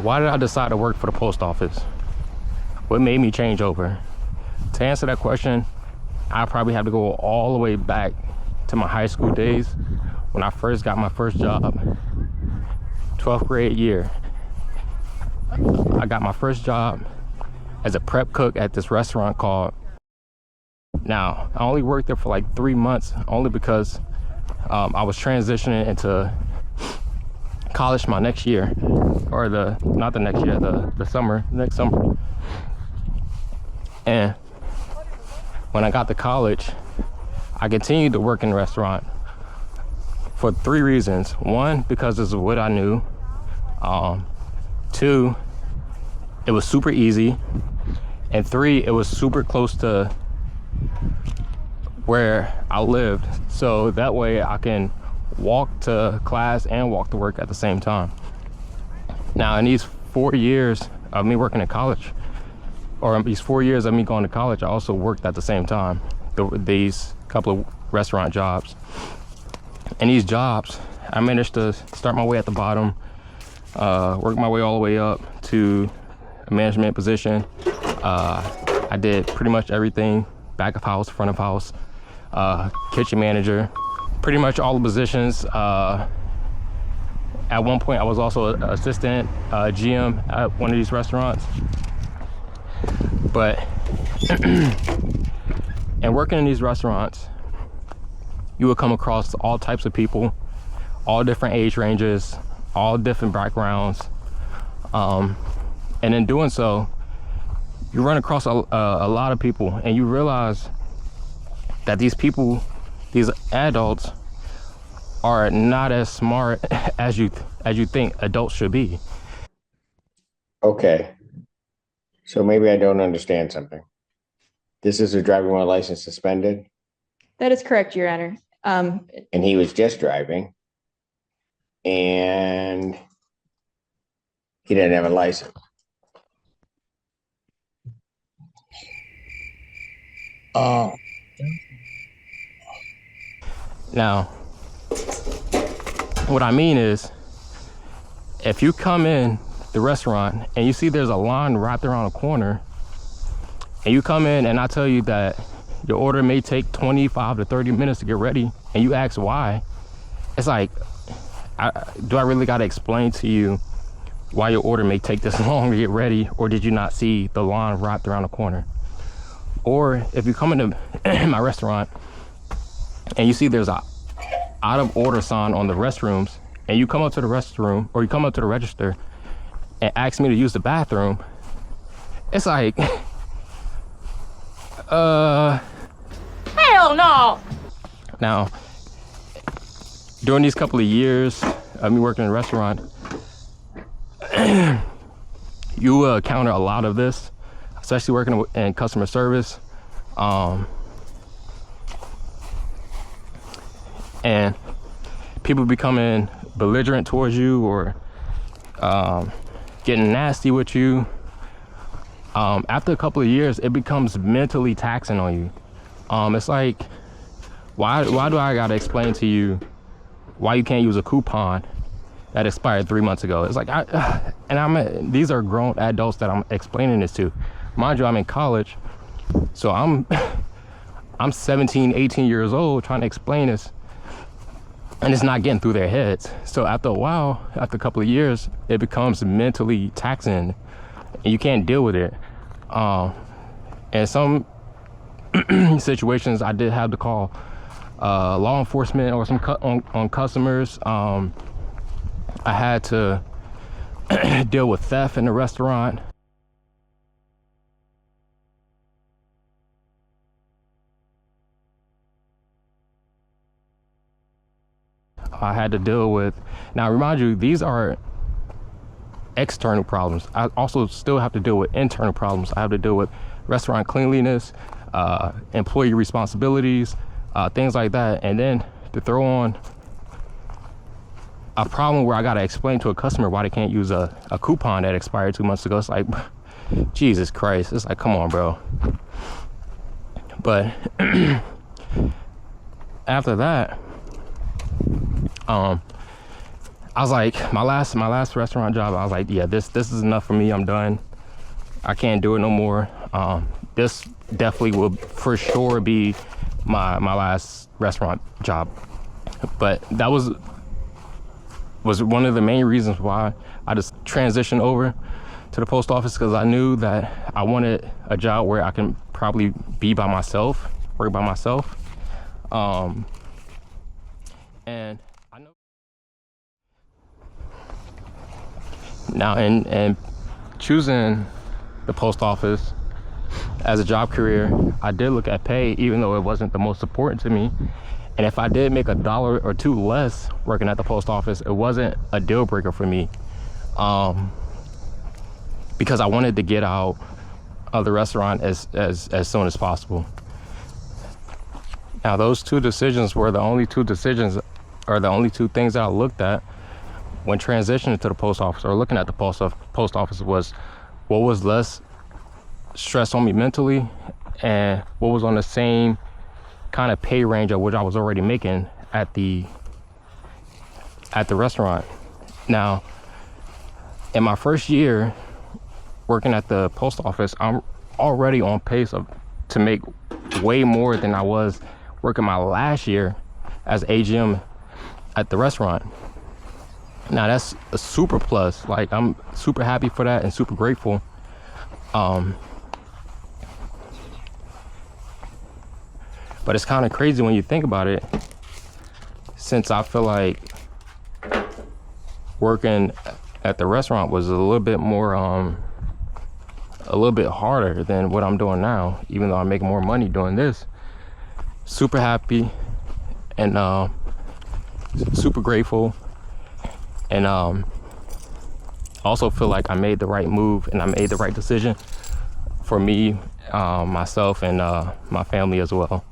Why did I decide to work for the post office? What made me change over? To answer that question, I probably have to go all the way back to my high school days when I first got my first job. 12th grade year. I got my first job as a prep cook at this restaurant called. Now, I only worked there for like 3 months, only because I was transitioning into college my next year, or not the next year, the next summer. And when I got to college, I continued to work in the restaurant for 3 reasons. 1, because this is what I knew. 2, it was super easy. And 3, it was super close to where I lived. So that way I can walk to class and walk to work at the same time. Now, in these 4 years of me working in college, or these 4 years of me going to college, I also worked at the same time, these couple of restaurant jobs. And these jobs, I managed to start my way at the bottom, work my way all the way up to a management position. I did pretty much everything, back of house, front of house, kitchen manager, pretty much all the positions. At one point, I was also an assistant GM at one of these restaurants. But, and working in these restaurants, you will come across all types of people, all different age ranges, all different backgrounds. And in doing so, you run across a lot of people, and you realize that these people, these adults, are not as smart as you think adults should be. Okay. So maybe I don't understand something. This is a driving while license suspended, That is correct, Your Honor. and he was just driving, and he didn't have a license. Now, what I mean is, if you come in the restaurant and you see there's a line wrapped around a corner, and you come in and I tell you that your order may take 25 to 30 minutes to get ready, and you ask why, it's like, do I really got to explain to you why your order may take this long to get ready, or did you not see the line wrapped around the corner? Or if you come into my restaurant and you see there's a out of order sign on the restrooms, and you come up to the restroom, or you come up to the register and ask me to use the bathroom, it's like, hell no. Now, during these couple of years of me working in a restaurant, you encounter a lot of this, especially working in customer service. And people becoming belligerent towards you, or getting nasty with you. After a couple of years, it becomes mentally taxing on you. It's like, why do I gotta explain to you why you can't use a coupon that expired 3 months ago? It's like, these are grown adults that I'm explaining this to. Mind you, I'm in college, so I'm 17, 18 years old trying to explain this, and it's not getting through their heads. So after a while, after a couple of years, it becomes mentally taxing, and you can't deal with it. And some situations, I did have to call law enforcement or on customers. I had to deal with theft in the restaurant. I had to deal with, now remind you, these are external problems. I also still have to deal with internal problems. I have to deal with restaurant cleanliness, employee responsibilities, things like that. And then to throw on a problem where I got to explain to a customer why they can't use a coupon that expired 2 months ago. It's like, Jesus Christ. It's like, come on, bro. But after that, I was like, my last restaurant job, I was like, yeah, this is enough for me. I'm done. I can't do it no more. This definitely will for sure be my last restaurant job. But that was one of the main reasons why I just transitioned over to the post office, because I knew that I wanted a job where I can probably be by myself, work by myself. And I know now in choosing the post office as a job career, I did look at pay, even though it wasn't the most important to me. And if I did make $1 or $2 less working at the post office, it wasn't a deal breaker for me, because I wanted to get out of the restaurant as soon as possible. Now, those two decisions were the only two decisions, or the only two things that I looked at when transitioning to the post office, or looking at the post office, was what was less stress on me mentally, and what was on the same kind of pay range of which I was already making at the restaurant. Now, in my first year working at the post office, I'm already on pace to make way more than I was working my last year as AGM at the restaurant. Now that's a super plus. Like, I'm super happy for that and super grateful. But it's kind of crazy when you think about it, since I feel like working at the restaurant was a little bit more, a little bit harder than what I'm doing now, even though I'm making more money doing this. Super happy and super grateful, and also feel like I made the right move and I made the right decision for me, myself, and my family as well.